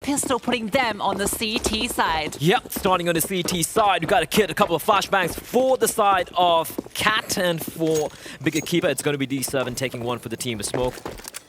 pistol, putting them on the CT side. Yep, starting on the CT side, we've got a couple of flashbangs for the side of Cat, and for Big EQUIPA, it's going to be D7 taking one for the team of Smoke.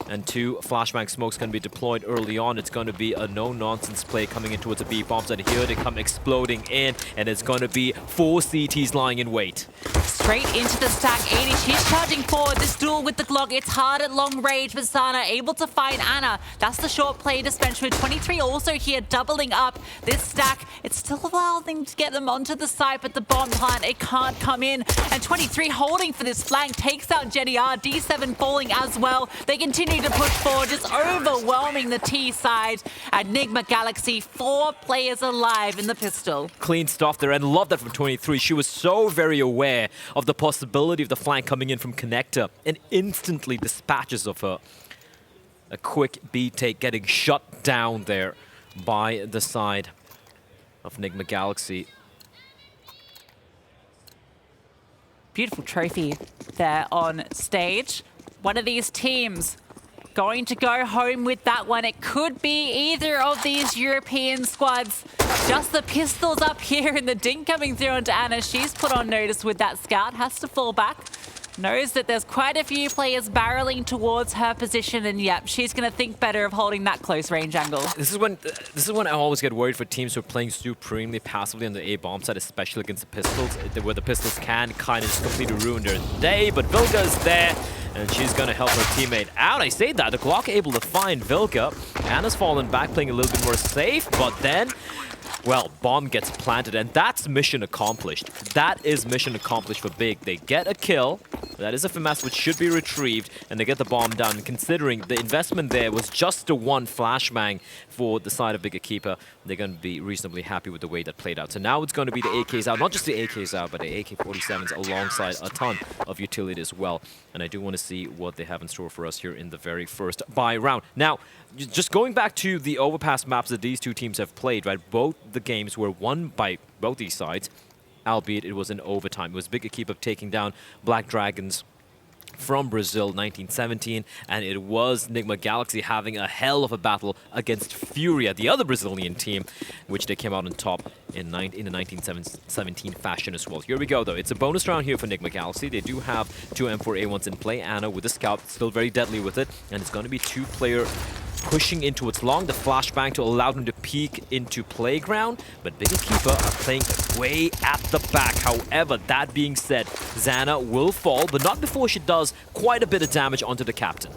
And 2 flashbang smokes going to be deployed early on. It's going to be a no-nonsense play coming in towards the B bombs, and here they come exploding in, and it's going to be 4 CTs lying in wait. Straight into the stack. 80, she's charging forward. This duel with the Glock, it's hard at long range, but Sana able to find Anna. That's the short play dispense with 23 also here doubling up this stack. It's still allowing to get them onto the side, but the bomb plant, it can't come in. And 23 holding for this flank, takes out Jenny R. D7 falling as well. They continue to push forward, just overwhelming the T side. And Nigma Galaxy, 4 players alive in the pistol. Clean stuff there, and love that from 23. She was so very aware of the possibility of the flank coming in from Connector and instantly dispatches of her. A quick B take getting shut down there by the side of Nigma Galaxy. Beautiful trophy there on stage. One of these teams going to go home with that one. It could be either of these European squads. Just the pistols up here and the dink coming through onto Anna. She's put on notice with that scout. Has to fall back. Knows that there's quite a few players barreling towards her position, and yep, she's going to think better of holding that close range angle. This is when I always get worried for teams who are playing supremely passively on the A bomb side, especially against the pistols, where the pistols can kind of just completely ruin their day. But Vilga is there, and she's going to help her teammate out. I say that, the Glock able to find Vilga. Anna's fallen back, playing a little bit more safe, but then, well, bomb gets planted, and that's mission accomplished. That is mission accomplished for Big. They get a kill. That is a finesse which should be retrieved, and they get the bomb down. And considering the investment there was just the 1 flashbang for the side of Big EQUIPA, they're going to be reasonably happy with the way that played out. So now it's going to be the AKs out, not just the AKs out, but the AK-47s alongside a ton of utility as well. And I do want to see what they have in store for us here in the very first buy round. Now, just going back to the Overpass maps that these two teams have played, right? Both the games were won by both these sides, albeit it was in overtime. It was Big EQUIPA taking down Black Dragons from Brazil, 1917, and it was Nigma Galaxy having a hell of a battle against Furia, the other Brazilian team, which they came out on top in the 1917 fashion as well. Here we go, though. It's a bonus round here for Nigma Galaxy. They do have 2 M4A1s in play. Anna with the scout, still very deadly with it, and it's going to be 2-player pushing in towards long, the flashbang to allow them to peek into playground, but Big EQUIPA are playing way at the back. However, that being said, Xana will fall, but not before she does quite a bit of damage onto the captain.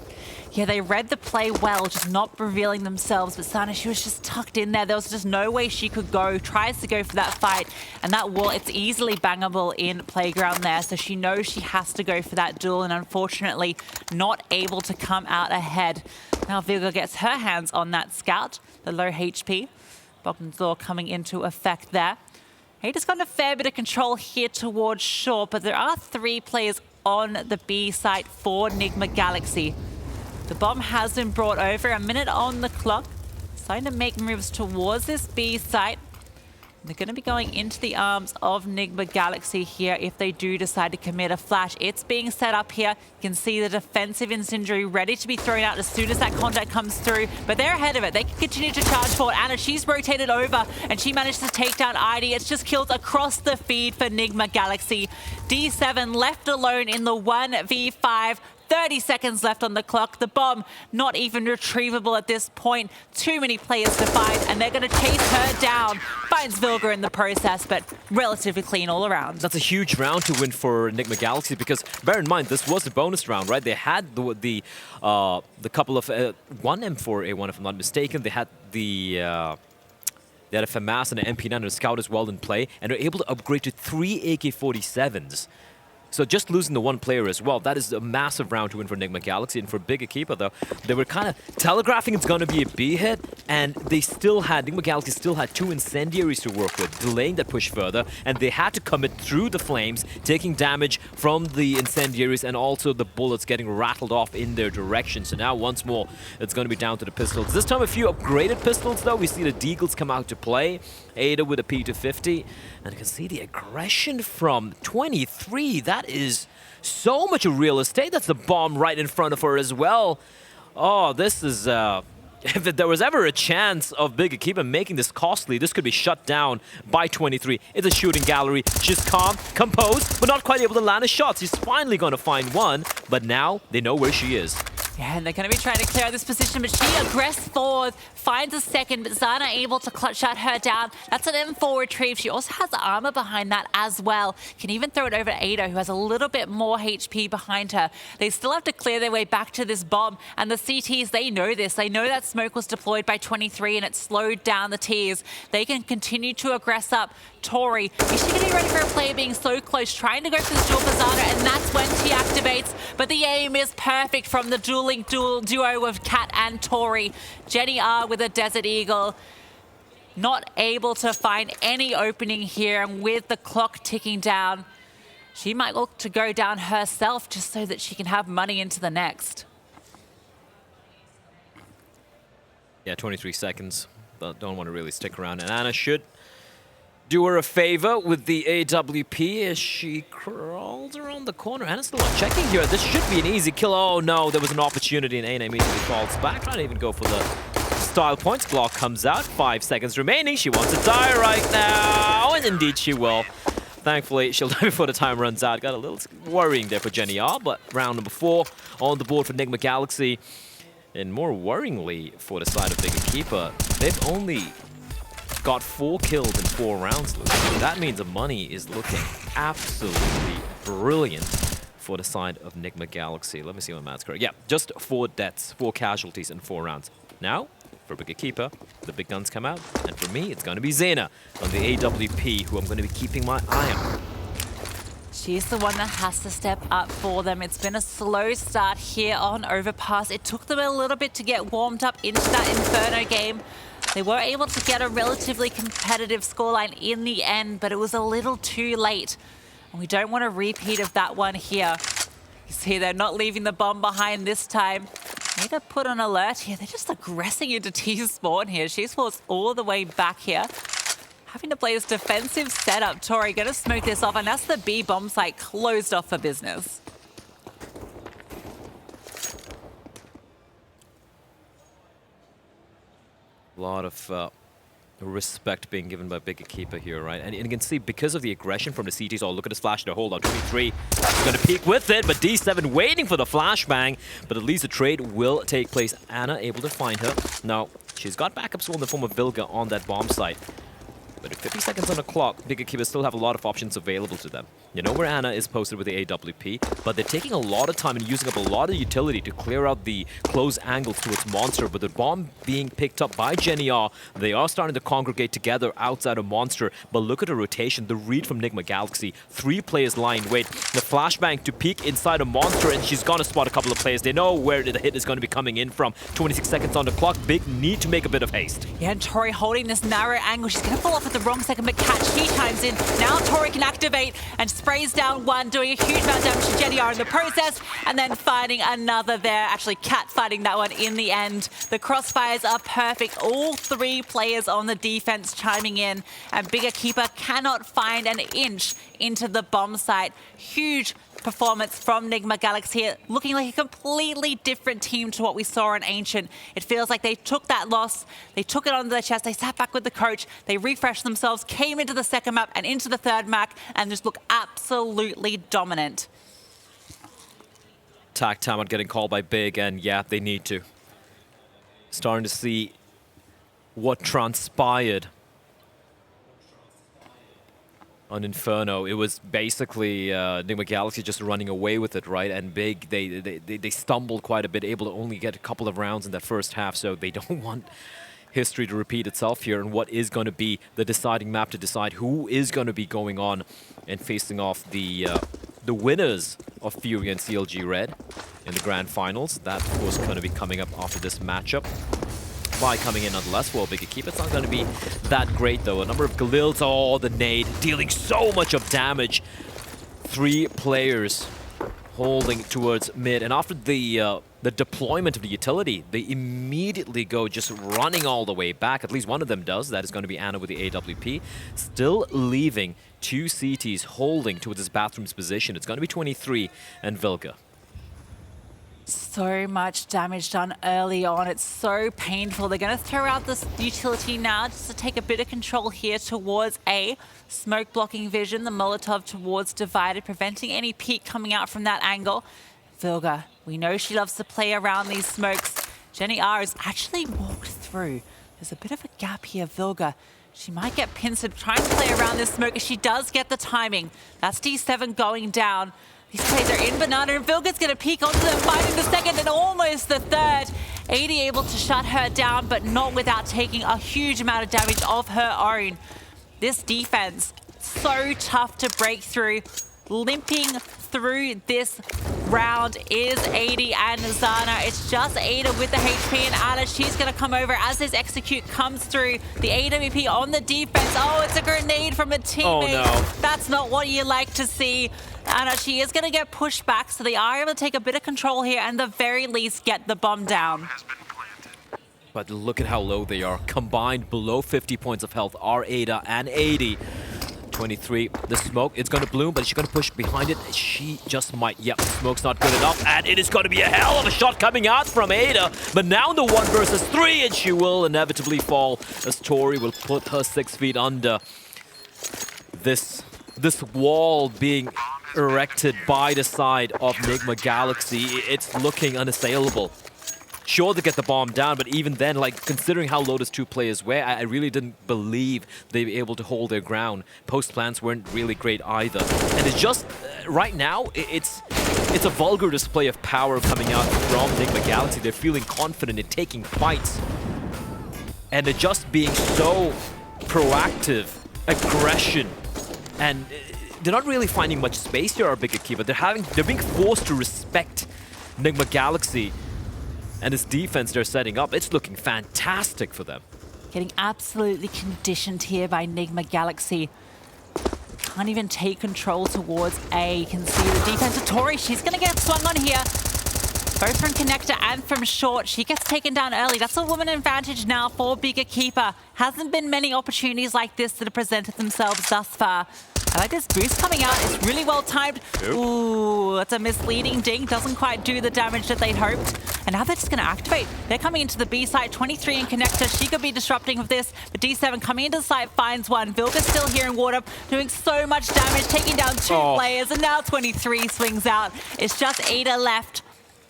Yeah, they read the play well, just not revealing themselves. But Sana, she was just tucked in there. There was just no way she could go. Tries to go for that fight. And that wall, it's easily bangable in playground there. So she knows she has to go for that duel. And unfortunately, not able to come out ahead. Now Vilga gets her hands on that scout. The low HP. Bogdan's Law coming into effect there. Hater's got a fair bit of control here towards short. But there are 3 players on the B site for Nigma Galaxy. The bomb has been brought over, a minute on the clock. Starting to make moves towards this B site. They're going to be going into the arms of Nigma Galaxy here if they do decide to commit a flash. It's being set up here. You can see the defensive incendiary ready to be thrown out as soon as that contact comes through. But they're ahead of it. They can continue to charge forward. Anna, she's rotated over and she managed to take down ID. It's just kills across the feed for Nigma Galaxy. D7 left alone in the 1v5. 30 seconds left on the clock. The bomb not even retrievable at this point. Too many players to find, and they're going to chase her down. Finds Vilga in the process, but relatively clean all around. That's a huge round to win for Nigma Galaxy, because bear in mind, this was a bonus round, right? They had the couple of one M4A1, if I'm not mistaken. They had the they had a FAMAS and an MP9 and a Scout as well in play, and they're able to upgrade to 3 AK-47s. So just losing the 1 player as well, that is a massive round to win for Nigma Galaxy. And for Big EQUIPA, though, they were kind of telegraphing it's going to be a B hit, and they still had, Nigma Galaxy still had 2 incendiaries to work with, delaying that push further, and they had to commit through the flames, taking damage from the incendiaries and also the bullets getting rattled off in their direction. So now, once more, it's going to be down to the pistols. This time, a few upgraded pistols, though. We see the Deagles come out to play. Ada with a P250, and you can see the aggression from 23. That is so much real estate. That's the bomb right in front of her as well. Oh, this is if there was ever a chance of Big EQUIPA making this costly, this could be shut down by 23. It's a shooting gallery. She's calm, composed, but not quite able to land a shot. She's finally going to find one, but now they know where she is. Yeah, and they're going to be trying to clear out this position, but she aggressed forward, finds a second, but Zana able to clutch shut her down. That's an M4 retrieve. She also has armor behind that as well. Can even throw it over to Ada, who has a little bit more HP behind her. They still have to clear their way back to this bomb, and the CTs, they know this. They know that smoke was deployed by 23, and it slowed down the Ts. They can continue to aggress up. Tori, is she going to be ready for a player being so close, trying to go for the duel for Zana, and that's when she activates, but the aim is perfect from the duo of Cat and Tori. Jenny R with a Desert Eagle. Not able to find any opening here, and with the clock ticking down, she might look to go down herself just so that she can have money into the next. Yeah, 23 seconds, but don't want to really stick around. And Anna should do her a favor with the AWP as she crawls around the corner. Anna's still not checking here. This should be an easy kill. Oh no, there was an opportunity and Ana immediately falls back. Trying to even go for the style points. Block comes out. 5 seconds remaining. She wants to die right now. And indeed she will. Thankfully, she'll die before the time runs out. Got a little worrying there for Jenny R, but round number 4 on the board for Nigma Galaxy. And more worryingly for the side of Big EQUIPA, they've only got 4 kills in 4 rounds. That means the money is looking absolutely brilliant for the side of Nigma Galaxy. Let me see my math's correct. Yeah, just 4 deaths, 4 casualties in 4 rounds. Now, for Big EQUIPA, the big guns come out. And for me, it's going to be Xena on the AWP, who I'm going to be keeping my eye on. She's the one that has to step up for them. It's been a slow start here on Overpass. It took them a little bit to get warmed up into that Inferno game. They were able to get a relatively competitive scoreline in the end, but it was a little too late. And we don't want a repeat of that one here. You see, they're not leaving the bomb behind this time. Need to put an alert here. They're just aggressing into T's spawn here. She spawns all the way back here. Having to play this defensive setup. Tori going to smoke this off, and that's the B bomb site closed off for business. A lot of respect being given by Big EQUIPA here, right? And you can see because of the aggression from the CTs, oh, look at this flash to hold on. 23 is going to peek with it, but D7 waiting for the flashbang. But at least the trade will take place. Anna able to find her. Now, she's got backups in the form of Vilga on that bomb site. But at 50 seconds on the clock, Big EQUIPA still have a lot of options available to them. You know where Anna is posted with the AWP, but they're taking a lot of time and using up a lot of utility to clear out the close angles towards Monster. But the bomb being picked up by Jenny R, they are starting to congregate together outside of Monster. But look at the rotation, the read from Nigma Galaxy. 3 players lying wait. The flashbang to peek inside of Monster, and she's gonna spot a couple of players. They know where the hit is going to be coming in from. 26 seconds on the clock. Big need to make a bit of haste. Yeah, and Tori holding this narrow angle. She's going to fall off at the wrong second, but Cat, she chimes in. Now Tori can activate and sprays down one, doing a huge amount of damage to Jenny R in the process, and then finding another there. Actually, Cat fighting that one in the end. The crossfires are perfect. All 3 players on the defense chiming in, and Big EQUIPA cannot find an inch into the bomb site. Huge performance from Nigma Galaxy here, looking like a completely different team to what we saw in Ancient. It feels like they took that loss, they took it onto their chest, they sat back with the coach, they refreshed themselves, came into the second map and into the third map, and just look absolutely dominant. Attack time on getting called by Big, and yeah, they need to. Starting to see what transpired on Inferno. It was basically Nigma Galaxy just running away with it, right? And Big, they stumbled quite a bit, able to only get a couple of rounds in that first half, so they don't want history to repeat itself here, and what is going to be the deciding map to decide who is going to be going on and facing off the winners of Fury and CLG Red in the grand finals. That, of course, going to be coming up after this matchup. By coming in nonetheless for Big EQUIPA. It's not going to be that great, though. A number of Galils, oh, the nade, dealing so much of damage. 3 players holding towards mid, and after the deployment of the utility, they immediately go just running all the way back. At least one of them does. That is going to be Anna with the AWP. Still leaving 2 CTs holding towards his bathroom's position. It's going to be 23 and Vilga. So much damage done early on. It's so painful. They're going to throw out this utility now just to take a bit of control here towards A. Smoke blocking vision, the Molotov towards Divided, preventing any peek coming out from that angle. Vilga, we know she loves to play around these smokes. Jenny R has actually walked through. There's a bit of a gap here, Vilga. She might get pincered trying to play around this smoke. She does get the timing. That's D7 going down. These plays are in Banana, and Vilga's going to peek onto them, finding the second and almost the third. 80 able to shut her down, but not without taking a huge amount of damage of her own. This defense, so tough to break through. Limping through this round is 80 and Zana. It's just Ada with the HP and Anna. She's going to come over as this execute comes through. The AWP on the defense. Oh, it's a grenade from a teammate. Oh, no. That's not what you like to see. Anna, she is going to get pushed back, so they are able to take a bit of control here and at the very least get the bomb down. But look at how low they are. Combined below 50 points of health are Ada and 80. 23, the smoke, it's going to bloom, but she's going to push behind it. She just might. Yep, smoke's not good enough, and it is going to be a hell of a shot coming out from Ada. But now the 1 versus 3, and she will inevitably fall as Tori will put her 6 feet under. This wall being erected by the side of Nigma Galaxy, it's looking unassailable. Sure, to get the bomb down, but even then, like, considering how low those 2 players were, I really didn't believe they'd be able to hold their ground. Post plans weren't really great either. And it's just, right now, it's a vulgar display of power coming out from Nigma Galaxy. They're feeling confident in taking fights. And they're just being so proactive, aggression, and they're not really finding much space here, our big EQUIPA. They're being forced to respect Nigma Galaxy. And this defense they're setting up, it's looking fantastic for them. Getting absolutely conditioned here by Nigma Galaxy. Can't even take control towards A. You can see the defense of Tori. She's going to get swung on here. Both from connector and from short. She gets taken down early. That's a woman advantage now for big EQUIPA. Hasn't been many opportunities like this that have presented themselves thus far. I like this boost coming out. It's really well timed. Yep. Ooh, it's a misleading ding. Doesn't quite do the damage that they'd hoped. And now they're just going to activate. They're coming into the B site. 23 in connector. She could be disrupting with this. But D7 coming into the site finds one. Vilga's still here in water, doing so much damage, taking down 2 players. And now 23 swings out. It's just Ada left.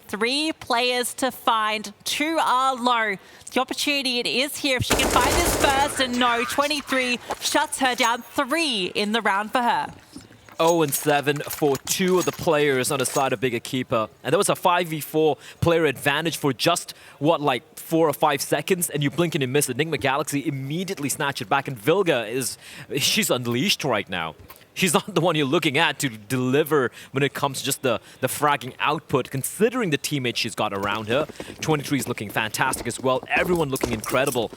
3 players to find. 2 are low. The opportunity it is here if she can find this first, and no, 23 shuts her down. 3 in the round for her. 0-7 for 2 of the players on the side of big EQUIPA. And there was a 5v4 player advantage for just, what, like 4 or 5 seconds, and you blink and you miss it. Nigma Galaxy immediately snatch it back, and Vilga she's unleashed right now. She's not the one you're looking at to deliver when it comes to just the fragging output, considering the teammates she's got around her. 23 is looking fantastic as well. Everyone looking incredible.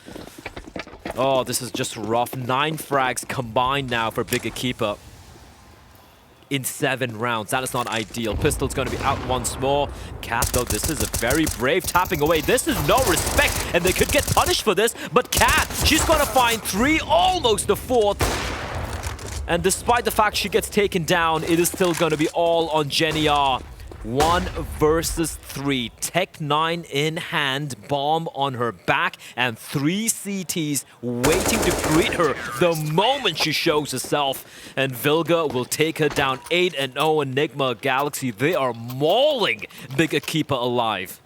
Oh, this is just rough. 9 frags combined now for big EQUIPA in 7 rounds. That is not ideal. Pistol's going to be out once more. Cat, though, this is a very brave tapping away. This is no respect, and they could get punished for this. But Cat, she's going to find 3, almost the 4th. And despite the fact she gets taken down, it is still going to be all on Jenny R. 1 versus 3. Tech 9 in hand, bomb on her back, and 3 CTs waiting to greet her the moment she shows herself. And Vilga will take her down 8-0. Nigma Galaxy, they are mauling big EQUIPA alive.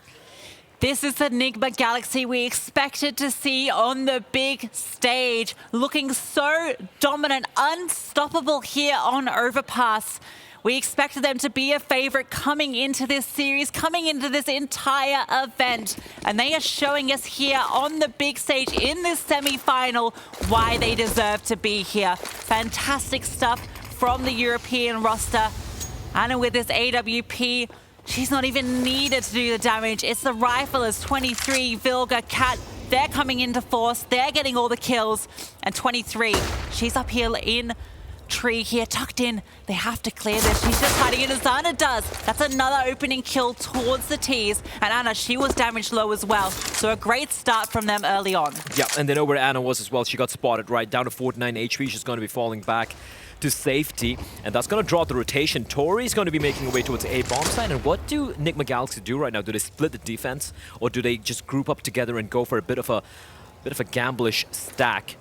This is the Nigma Galaxy we expected to see on the big stage. Looking so dominant, unstoppable here on Overpass. We expected them to be a favorite coming into this series, coming into this entire event. And they are showing us here on the big stage in this semi-final why they deserve to be here. Fantastic stuff from the European roster. Anna with this AWP. She's not even needed to do the damage. It's the riflers, 23, Vilga, Cat. They're coming into force. They're getting all the kills. And 23, she's up here in tree here, tucked in. They have to clear this. She's just hiding it as Anna does. That's another opening kill towards the T's. And Anna, she was damaged low as well. So a great start from them early on. Yeah, and then over Anna was as well. She got spotted right down to 49 HP. She's going to be falling back to safety, and that's going to draw the rotation. Tori is going to be making her way towards A bomb side, and what do Nigma Galaxy do right now? Do they split the defense, or do they just group up together and go for a bit of a gamblish stack?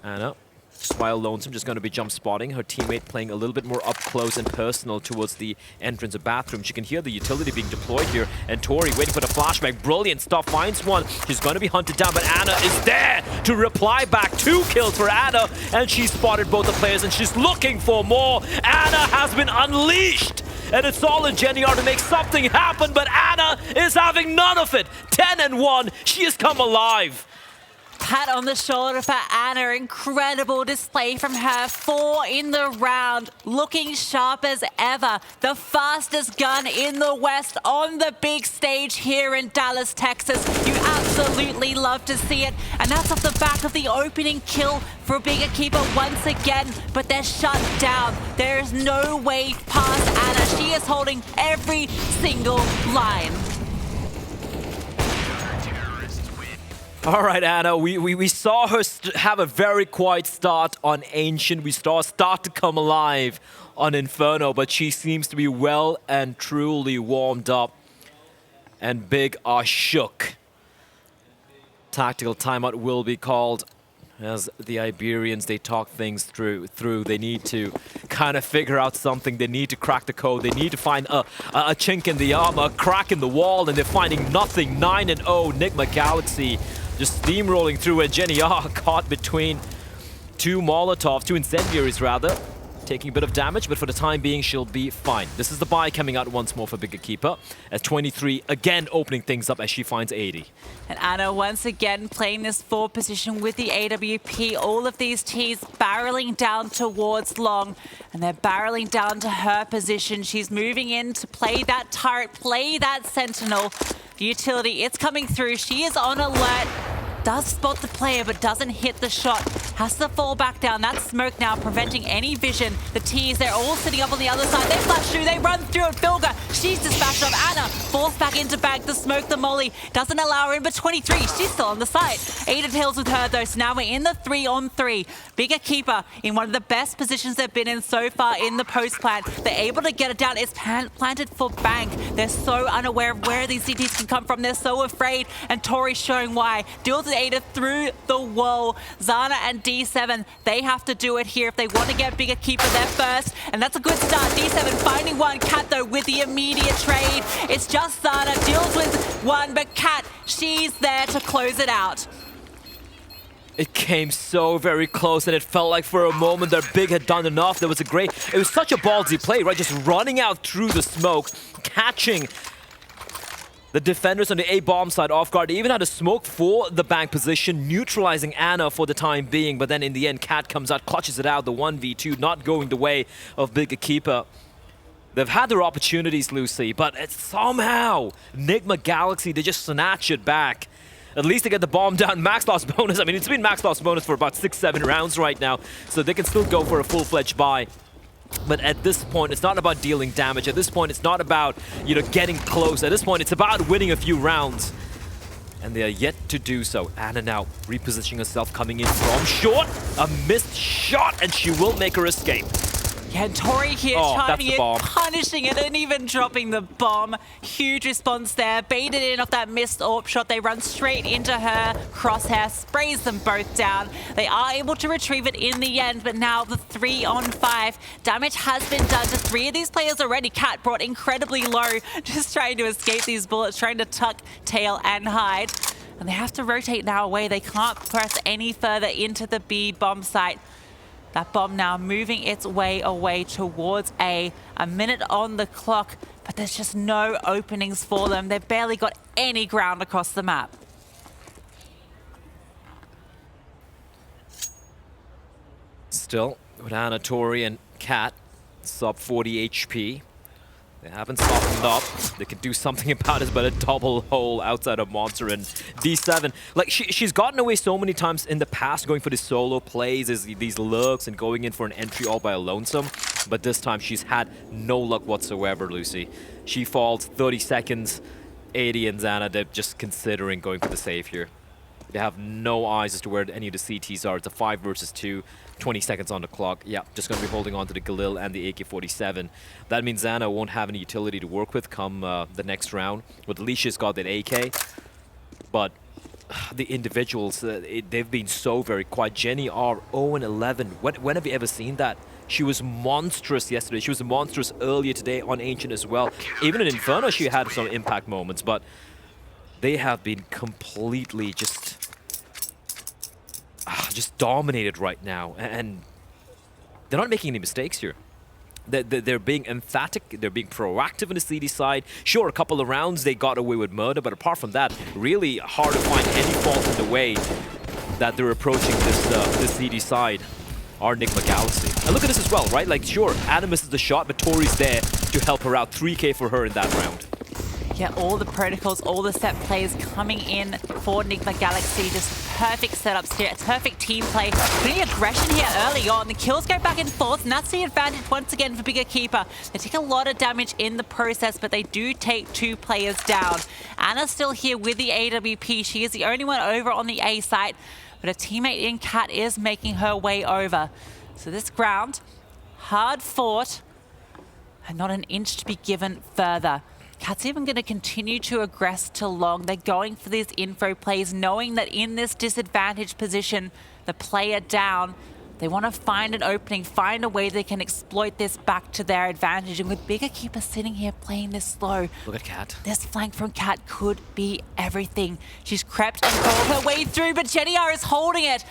Anna, just while Lonesome just going to be jump spotting, her teammate playing a little bit more up close and personal towards the entrance of bathroom. She can hear the utility being deployed here, and Tori waiting for the flashback. Brilliant stuff, finds one. She's going to be hunted down, but Anna is there to reply back. 2 kills for Anna, and she spotted both the players, and she's looking for more. Anna has been unleashed, and it's all in Jenny R to make something happen, but Anna is having none of it. 10-1, she has come alive. Pat on the shoulder for Anna. Incredible display from her. 4 in the round. Looking sharp as ever. The fastest gun in the West on the big stage here in Dallas, Texas. You absolutely love to see it. And that's off the back of the opening kill for Big EQUIPA once again. But they're shut down. There is no way past Anna. She is holding every single line. All right, Anna, we saw her have a very quiet start on Ancient. We saw her start to come alive on Inferno, but she seems to be well and truly warmed up. And Big are shook. Tactical timeout will be called as the Iberians, they talk things through. They need to kind of figure out something. They need to crack the code. They need to find a chink in the armor, a crack in the wall, and they're finding nothing. 9-0, Nigma Galaxy just steamrolling through, and Jenny R caught between 2 Molotovs, 2 incendiaries rather, taking a bit of damage, but for the time being, she'll be fine. This is the buy coming out once more for Big EQUIPA, as 23 again opening things up as she finds 80. And Anna once again playing this 4 position with the AWP. All of these Ts barreling down towards long, and they're barreling down to her position. She's moving in to play that turret, play that sentinel. The utility, it's coming through. She is on alert. Does spot the player, but doesn't hit the shot. Has to fall back down. That smoke now preventing any vision. The Ts, they're all sitting up on the other side. They flash through, they run through it. Filga, she's dispatched off. Anna falls back into bag. The smoke, the molly, doesn't allow her in, but 23, she's still on the side. Ada tails with her though, so now we're in the 3-on-3. Big EQUIPA in one of the best positions they've been in so far in the post plant. They're able to get it down. It's planted for bank. They're so unaware of where these CTs can come from. They're so afraid, and Tori's showing why. Deals with Ada through the wall. Zana and D7, they have to do it here if they want to get Big EQUIPA there first, and that's a good start. D7 finding one. Cat though with the immediate trade. It's just Zana deals with one, but Cat, she's there to close it out. It came so very close, and it felt like for a moment that Big had done enough. It was such a ballsy play, right? Just running out through the smoke, catching the defenders on the A bomb side off guard. They even had a smoke for the bank position, neutralizing Anna for the time being. But then in the end, Cat comes out, clutches it out. The 1v2 not going the way of Big EQUIPA. They've had their opportunities, Lucy, but it's somehow Nigma Galaxy, they just snatch it back. At least they get the bomb down. Max loss bonus. I mean, it's been max loss bonus for about 6-7 rounds right now, so they can still go for a full-fledged buy. But at this point, it's not about dealing damage. At this point, it's not about, getting close. At this point, it's about winning a few rounds. And they are yet to do so. Anna now repositioning herself, coming in from short. A missed shot, and she will make her escape. Yeah, and Tori here chiming in, punishing it, and even dropping the bomb. Huge response there. Baited in off that missed AWP shot. They run straight into her. Crosshair sprays them both down. They are able to retrieve it in the end, but now the 3-on-5. Damage has been done to 3 of these players already. Cat brought incredibly low, just trying to escape these bullets, trying to tuck, tail, and hide. And they have to rotate now away. They can't press any further into the B bomb site. That bomb now moving its way away towards A. A minute on the clock, but there's just no openings for them. They've barely got any ground across the map. Still, with Anna, Tori, and Cat, sub 40 HP. They haven't softened up. They can do something about it, but a double hole outside of Monster and D7. Like, she's gotten away so many times in the past going for the solo plays, these looks, and going in for an entry all by a Lonesome. But this time, she's had no luck whatsoever, Lucy. She falls 30 seconds. 80 and Zana, they're just considering going for the save here. They have no eyes as to where any of the CTs are. It's a 5 versus 2, 20 seconds on the clock. Yeah, just going to be holding on to the Galil and the AK-47. That means Xana won't have any utility to work with come the next round. With Alicia's got that AK, but the individuals, they've been so very quiet. Jenny are 0-11. When have you ever seen that? She was monstrous yesterday. She was monstrous earlier today on Ancient as well. Even in Inferno, she had some impact moments, but they have been completely just dominated right now. And they're not making any mistakes here. They're being emphatic, they're being proactive on the CD side. Sure, a couple of rounds they got away with murder, but apart from that, really hard to find any fault in the way that they're approaching this CD side, our Nigma Galaxy. And look at this as well, right? Like, sure, Anna misses the shot, but Tori's there to help her out. 3K for her in that round. Yeah, all the protocols, all the set plays coming in for Nigma Galaxy. Just perfect setups here. It's perfect team play. Putting aggression here early on. The kills go back and forth, and that's the advantage once again for EQUIPA. They take a lot of damage in the process, but they do take 2 players down. Anna's still here with the AWP. She is the only one over on the A site, but a teammate in Cat is making her way over. So this ground, hard fought, and not an inch to be given further. Cat's even going to continue to aggress to long. They're going for these info plays, knowing that in this disadvantaged position, the player down, they want to find an opening, find a way they can exploit this back to their advantage. And with EQUIPA sitting here playing this slow, look at Cat. This flank from Cat could be everything. She's crept and crawled her way through, but Jenny is holding it.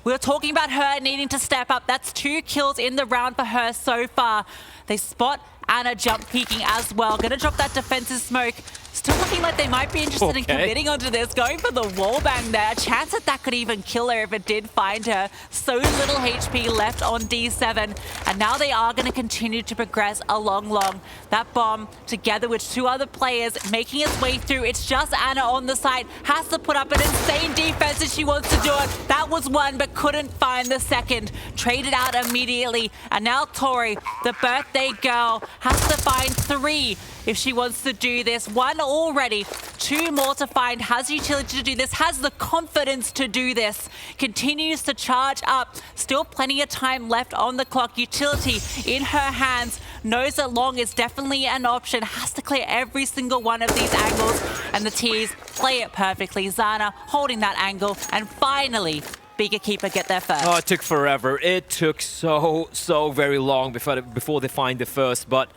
We were talking about her needing to step up. That's 2 kills in the round for her so far. They spot Anna jump peeking as well. Gonna drop that defensive smoke. Still looking like they might be interested in committing onto this. Going for the wallbang there. Chance that could even kill her if it did find her. So little HP left on D7. And now they are going to continue to progress along long. That bomb, together with 2 other players, making its way through. It's just Anna on the site. Has to put up an insane defense if she wants to do it. That was one, but couldn't find the second. Traded out immediately. And now Tori, the birthday girl, has to find 3 if she wants to do this. 1 already, 2 more to find. Has utility to do this, has the confidence to do this. Continues to charge up. Still plenty of time left on the clock. Utility in her hands. Knows that long is definitely an option. Has to clear every single one of these angles. And the T's play it perfectly. Xana holding that angle. And finally, EQUIPA get there first. Oh, it took forever. It took so very long before they find the first, but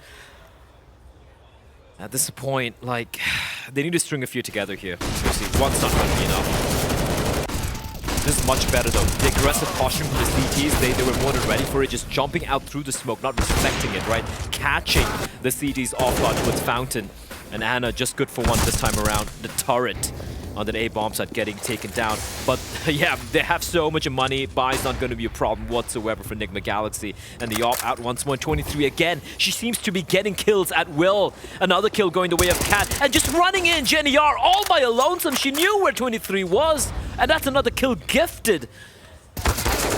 at this point, like, they need to string a few together here. Seriously, one's not going to be enough. This is much better, though. The aggressive posturing from the CTs, they were more than ready for it, just jumping out through the smoke, not respecting it, right? Catching the CTs off guard towards Fountain. And Anna just good for one this time around. The turret on the A bomb site getting taken down. But yeah, they have so much money. Buy's not going to be a problem whatsoever for Nigma Galaxy. And the op out once more, 23 again. She seems to be getting kills at will. Another kill going the way of Cat. And just running in Jenny R all by a lonesome. She knew where 23 was. And that's another kill gifted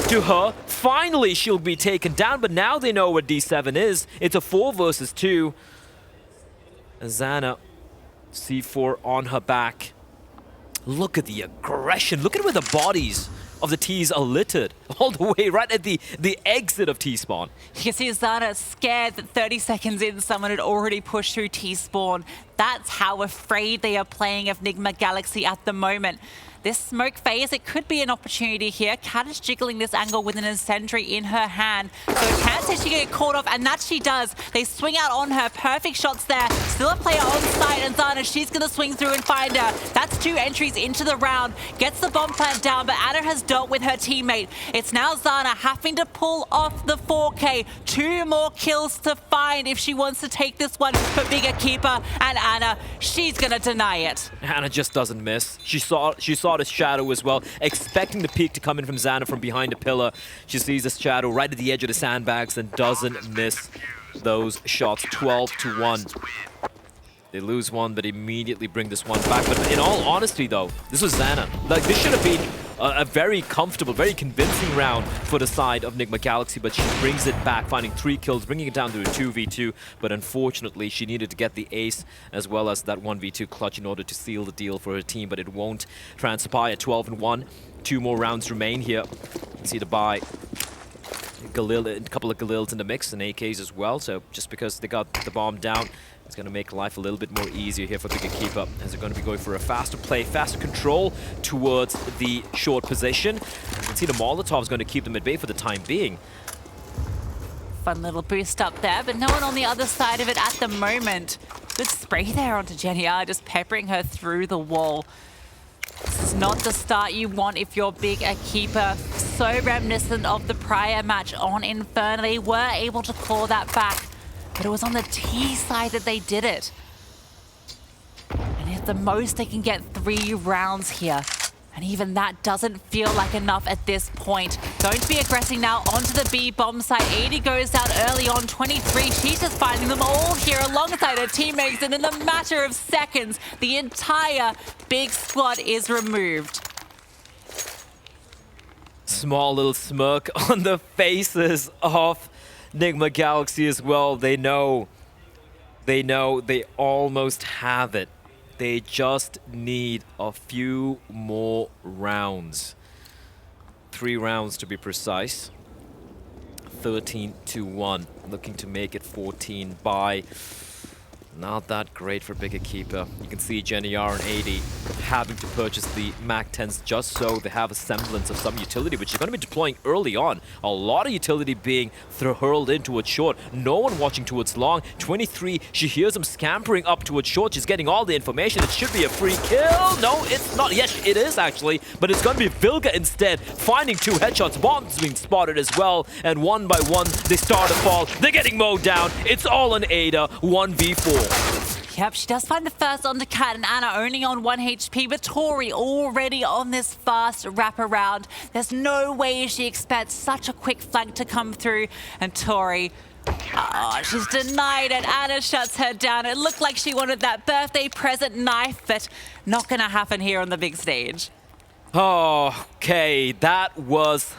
to her. Finally, she'll be taken down. But now they know where D7 is. It's a 4 versus 2. And Xana, C4 on her back. Look at the aggression. Look at where the bodies of the T's are littered. All the way right at the exit of T-spawn. You can see Xana scared that 30 seconds in, someone had already pushed through T-spawn. That's how afraid they are playing of Nigma Galaxy at the moment. This smoke phase, it could be an opportunity here. Cat is jiggling this angle with an incendiary in her hand. So it can say she can get caught off, and that she does. They swing out on her. Perfect shots there. Still a player on site, and Xana, she's going to swing through and find her. That's 2 entries into the round. Gets the bomb plant down, but Anna has dealt with her teammate. It's now Xana having to pull off the 4K. 2 more kills to find if she wants to take this one for EQUIPA. And Anna, she's going to deny it. Anna just doesn't miss. She saw the shadow as well, expecting the peek to come in from Xana from behind a pillar. She sees this shadow right at the edge of the sandbags and doesn't miss those shots. 12-1. They lose one, but immediately bring this one back. But in all honesty, though, this was Xana. Like, this should have been a very comfortable, very convincing round for the side of Nigma Galaxy, but she brings it back, finding 3 kills, bringing it down to a 2v2, but unfortunately she needed to get the ace as well as that 1v2 clutch in order to seal the deal for her team, but it won't transpire at 12-1. 2 more rounds remain here. You can see the buy. A couple of Galils in the mix and AKs as well, so just because they got the bomb down, it's going to make life a little bit more easier here for the EQUIPA, as they're going to be going for a faster play, faster control towards the short position. You can see the Molotov is going to keep them at bay for the time being. Fun little boost up there, but no one on the other side of it at the moment. Good spray there onto Jenny R, just peppering her through the wall. This is not the start you want if you're big EQUIPA. So reminiscent of the prior match on Inferno. They were able to claw that back, but it was on the T side that they did it. And at the most, they can get 3 rounds here. And even that doesn't feel like enough at this point. Going to be aggressing now onto the B bomb site. 80 goes down early on, 23. She's just finding them all here alongside her teammates. And in a matter of seconds, the entire big squad is removed. Small little smirk on the faces of Nigma Galaxy as well. They know they almost have it. They just need a few more rounds. 3 rounds to be precise. 13-1, looking to make it 14 by. Not that great for big EQUIPA. You can see Jenny R and 80 having to purchase the MAC-10s just so they have a semblance of some utility, which you're going to be deploying early on. A lot of utility being hurled in towards short. No one watching towards long. 23, she hears them scampering up towards short. She's getting all the information. It should be a free kill. No, it's not. Yes, it is actually, but it's going to be Vilga instead, finding 2 headshots. Bombs being spotted as well, and one by one, they start to fall. They're getting mowed down. It's all on Ada, 1v4. Yep, she does find the first onto Kat and Anna only on 1 HP, but Tori already on this fast wraparound. There's no way she expects such a quick flank to come through, and Tori, she's denied it. Anna shuts her down. It looked like she wanted that birthday present knife, but not gonna happen here on the big stage. Oh, okay, that was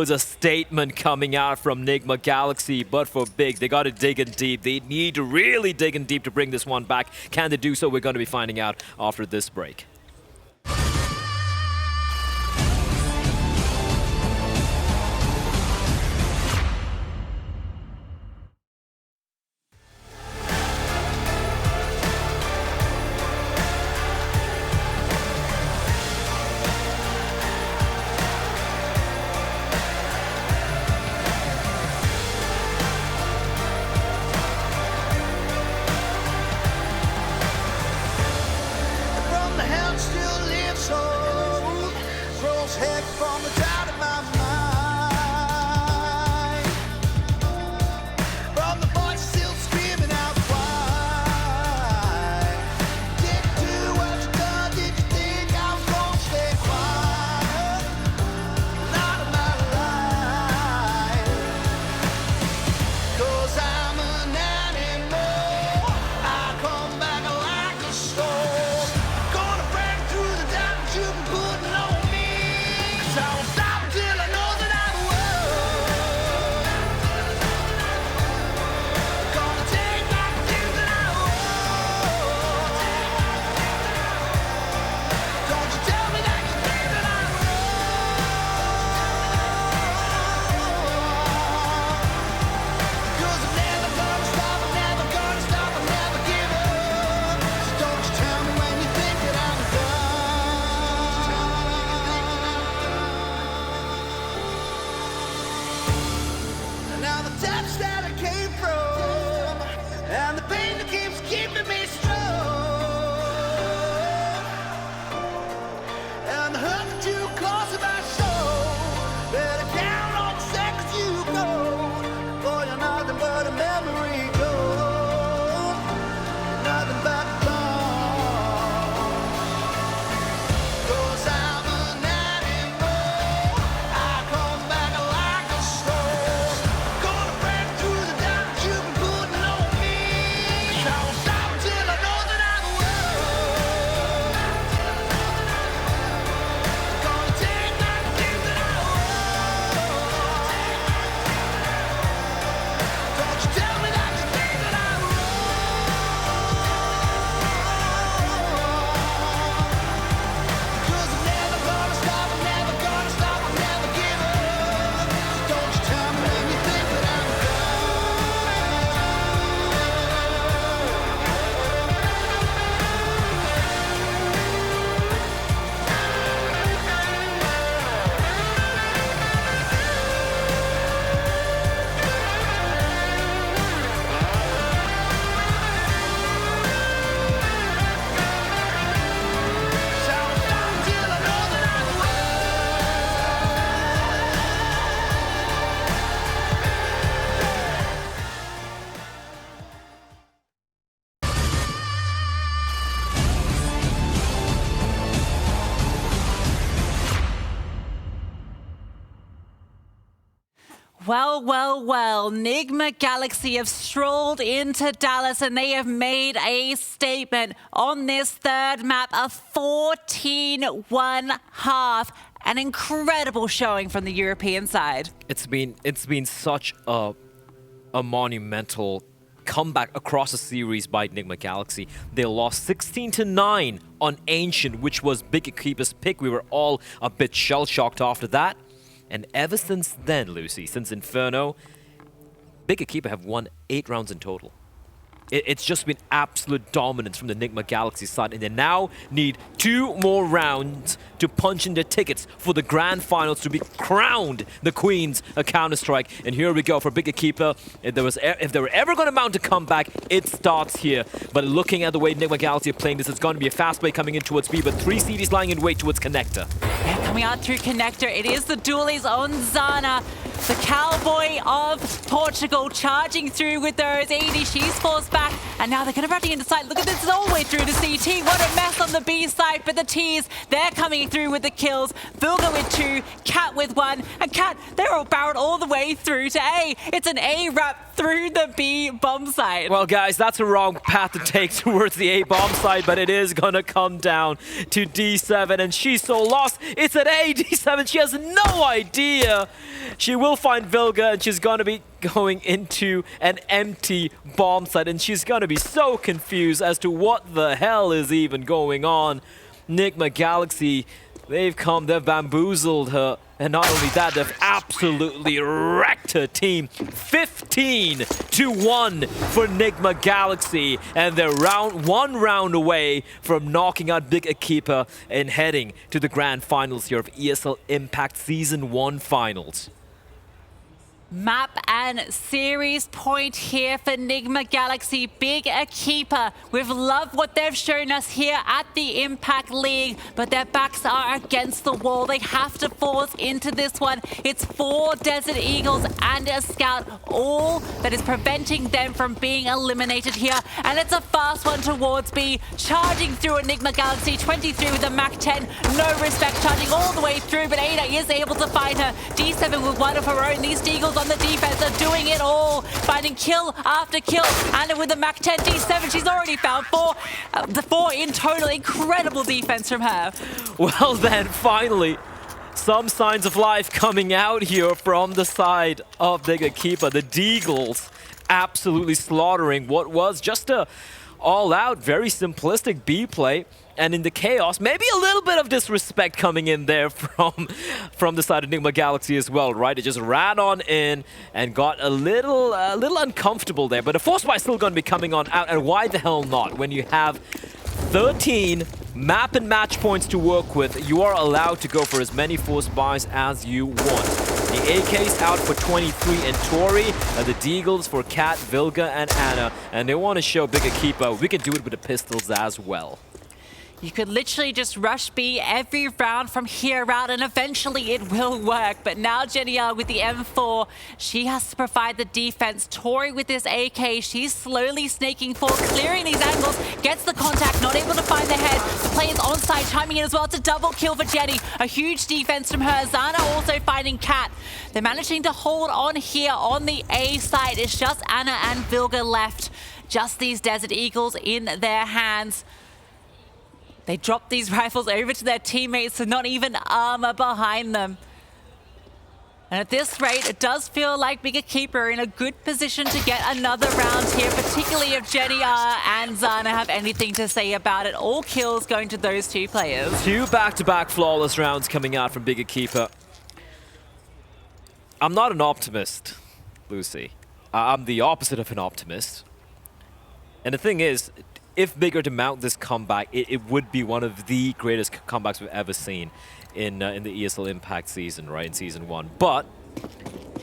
a statement coming out from Nigma Galaxy, but for big, they got to dig in deep. They need to really dig in deep to bring this one back. Can they do so? We're going to be finding out after this break. Well, well, well, Nigma Galaxy have strolled into Dallas and they have made a statement on this third map, a 14-1 half. An incredible showing from the European side. It's been such a monumental comeback across the series by Nigma Galaxy. They lost 16-9 on Ancient, which was Big EQUIPA's pick. We were all a bit shell-shocked after that. And ever since then, Lucy, since Inferno, Big EQUIPA have won 8 rounds in total. It's just been absolute dominance from the Nigma Galaxy side, and they now need 2 more rounds to punch in their tickets for the grand finals to be crowned the queens of Counter-Strike. And here we go for Big EQUIPA. If they were ever going to mount a comeback, it starts here. But looking at the way Nigma Galaxy are playing this, it's going to be a fast play coming in towards B, but 3 CDs lying in wait towards Connector. Yeah, coming out through Connector, it is the dualies on Zana. The cowboy of Portugal charging through with those 80. She's forced back, and now they're going to run into side. Look at this all the way through to CT. What a mess on the B side, but the T's, they're coming through with the kills. Vilga with 2, Cat with 1, and Cat, they're all barreled all the way through to A. It's an A wrap through the B bomb side. Well, guys, that's a wrong path to take towards the A bomb side, but it is going to come down to D7, and she's so lost. It's at A, D7. She has no idea. She will find Vilga, and she's going to be going into an empty bomb site, and she's going to be so confused as to what the hell is even going on. Nigma Galaxy, they've bamboozled her, and not only that, they've absolutely wrecked her team. 15-1 for Nigma Galaxy, and they're one round away from knocking out Big EQUIPA and heading to the grand finals here of ESL Impact Season 1 Finals. Map and series point here for Nigma Galaxy. Big EQUIPA. We've loved what they've shown us here at the Impact League, but their backs are against the wall. They have to force into this one. It's 4 Desert Eagles and a Scout, all that is preventing them from being eliminated here. And it's a fast one towards B, charging through a Nigma Galaxy. 23 with a Mach 10, no respect, charging all the way through, but Ada is able to find her. D7 with 1 of her own. These Eagles on the defense are doing it all, finding kill after kill. Anna with the Mach 10, D7, she's already found 4. The 4 in total. Incredible defense from her. Well then, finally, some signs of life coming out here from the side of Big EQUIPA. The Deagles absolutely slaughtering what was just a all-out, very simplistic B play. And in the chaos, maybe a little bit of disrespect coming in there from the side of Nigma Galaxy as well, right? It just ran on in and got a little uncomfortable there. But the force buy is still going to be coming on out, and why the hell not? When you have 13 map and match points to work with, you are allowed to go for as many force buys as you want. The AK's out for 23 and Tori, and the Deagles for Kat, Vilga, and Anna. And they want to show Big EQUIPA we can do it with the pistols as well. You could literally just rush B every round from here out, and eventually it will work. But now Genial with the M4, she has to provide the defense. Tori with this AK, she's slowly snaking forward, clearing these angles, gets the contact, not able to find the head. The players on side chiming in as well. It's a double kill for Jenny. A huge defense from her. Zana also finding Cat. They're managing to hold on here on the A side. It's just Anna and Vilga left. Just these Desert Eagles in their hands. They drop these rifles over to their teammates, so not even armor behind them. And at this rate, it does feel like Big EQUIPA are in a good position to get another round here, particularly if Jenny R and Zana have anything to say about it. All kills going to those 2 players. 2 back-to-back flawless rounds coming out from Big EQUIPA. I'm not an optimist, Lucy. I'm the opposite of an optimist. And the thing is, if Big are to mount this comeback, it would be one of the greatest comebacks we've ever seen in the ESL Impact season, right, in Season 1. But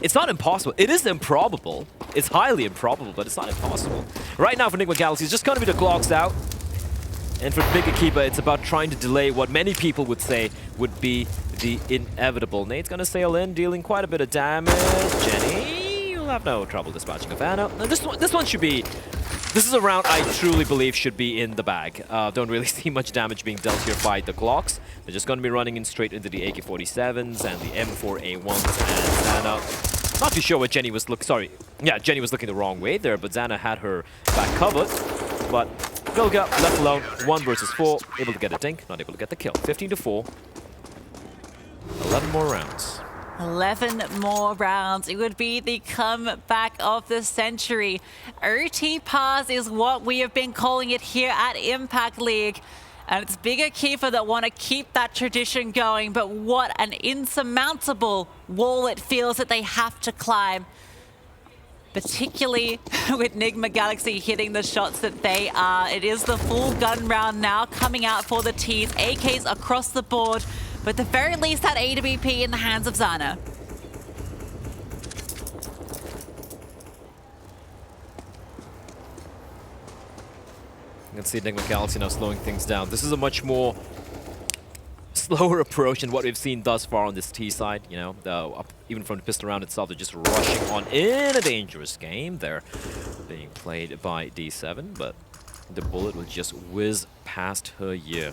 it's not impossible. It is improbable. It's highly improbable, but it's not impossible. Right now for Nigma Galaxy, it's just going to be the Glocks out. And for Big EQUIPA, it's about trying to delay what many people would say would be the inevitable. Nate's going to sail in, dealing quite a bit of damage. Jenny, you'll have no trouble dispatching of Anna. Now, this one should be... This is a round I truly believe should be in the bag. Don't really see much damage being dealt here by the Glocks. They're just going to be running in straight into the AK-47s and the M4A1s and Anna. Not too sure what Jenny was sorry. Yeah, Jenny was looking the wrong way there, but Xana had her back covered. But Vilga left alone, 1 versus 4, able to get a dink, not able to get the kill. 15-4. 11 more rounds. 11 more rounds. It would be the comeback of the century. OT pass is what we have been calling it here at Impact League. And it's bigger keeper that want to keep that tradition going, but what an insurmountable wall it feels that they have to climb. Particularly with Nigma Galaxy hitting the shots that they are. It is the full gun round now coming out for the Ts. AKs across the board, but at the very least that AWP in the hands of Xana. You can see Nigma Galaxy now slowing things down. This is a much more slower approach than what we've seen thus far on this T side. You know, even from the pistol round itself, they're just rushing on in a dangerous game. They're being played by D7, but the bullet will just whiz past her ear.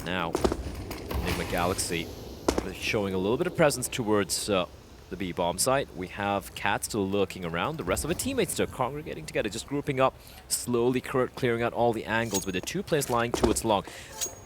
Now, Nigma Galaxy showing a little bit of presence towards the B-bomb site. We have Cat still lurking around. The rest of the teammates still congregating together, just grouping up, slowly clearing out all the angles with the 2 players lying towards long.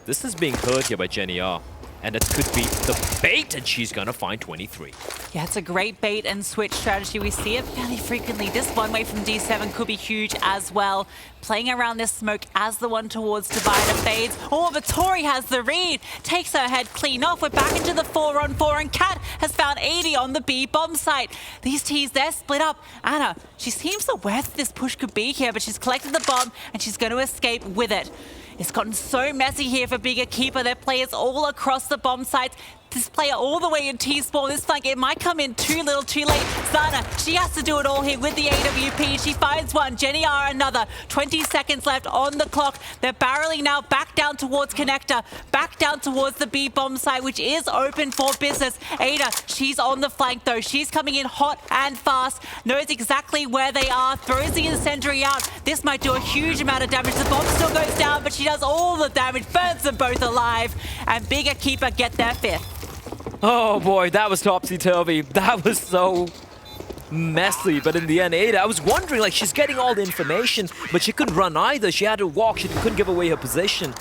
This is being heard here by Jenny R. And it could be the bait, and she's gonna find 23. Yeah, it's a great bait and switch strategy. We see it fairly frequently. This one way from D7 could be huge as well. Playing around this smoke as the one towards Divider fades. Oh, but Tori has the read. Takes her head clean off. We're back into the 4-on-4, and Kat has found 80 on the B bomb site. These Ts, they're split up. Anna, she seems aware that this push could be here, but she's collected the bomb, and she's going to escape with it. It's gotten so messy here for Bigger Keeper. Their players all across the bomb sites. This player all the way in T-spawn. This flank, it might come in too little, too late. Xana, she has to do it all here with the AWP. She finds one. Jenny R another. 20 seconds left on the clock. They're barreling now back down towards Connector. Back down towards the B-bomb site, which is open for business. Ada, she's on the flank though. She's coming in hot and fast. Knows exactly where they are. Throws the incendiary out. This might do a huge amount of damage. The bomb still goes down, but she does all the damage. Burns them both alive. And Bigger Keeper get their 5th. Oh boy, that was topsy-turvy. That was so messy. But in the end, Ada, I was wondering, like, she's getting all the information, but she couldn't run either. She had to walk. She couldn't give away her position.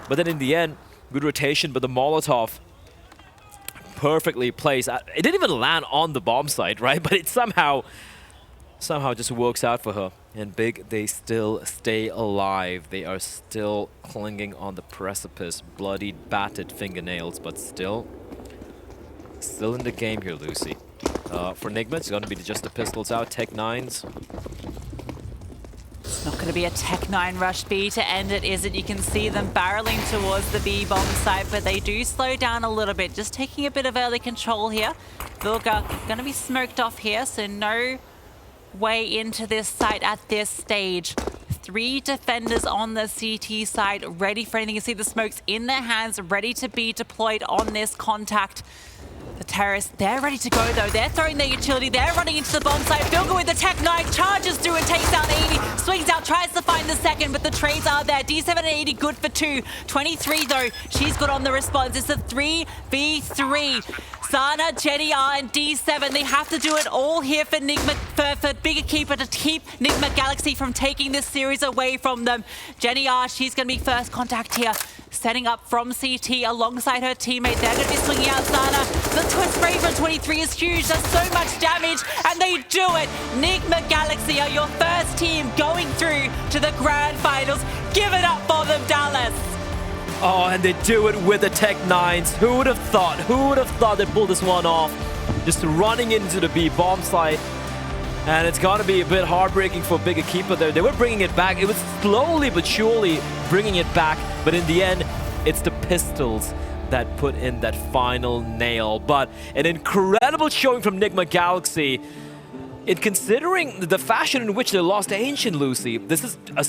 But then in the end, good rotation, but the Molotov perfectly placed. It didn't even land on the bomb site, right? But it somehow just works out for her. And Big, they still stay alive. They are still clinging on the precipice. Bloodied, battered fingernails, but still in the game here, Lucy. For Nigma, it's going to be just the pistols out, Tech 9s. It's not going to be a Tech 9 rush B to end it, is it? You can see them barreling towards the B bomb site, but they do slow down a little bit. Just taking a bit of early control here. Vilga going to be smoked off here, so no way into this site at this stage. 3 defenders on the CT side, ready for anything. You see the smokes in their hands, ready to be deployed on this contact. The terrorists, they're ready to go though. They're throwing their utility. They're running into the bomb site. Vilga with the Tech 9 charges through and takes down 80. Swings out, tries to find the second, but the trades are there. D7 and 80 good for 2. 23 though, she's good on the response. It's a 3v3. Xana, Jenny R, and D7, they have to do it all here for Nigma, for Bigger Keeper to keep Nigma Galaxy from taking this series away from them. Jenny R, she's going to be first contact here. Setting up from CT alongside her teammate. They're going to be swinging out Xana. The twist spray from 23 is huge. Does so much damage, and they do it. Nigma Galaxy are your first team going through to the grand finals. Give it up for them, Dallas. Oh, and they do it with the Tech 9s. Who would have thought? Who would have thought they'd pull this one off? Just running into the B bomb site. And it's going to be a bit heartbreaking for Bigger Keeper there. They were bringing it back. It was slowly but surely bringing it back. But in the end, it's the pistols that put in that final nail. But an incredible showing from Nigma Galaxy. In considering the fashion in which they lost Ancient, Lucy, this is a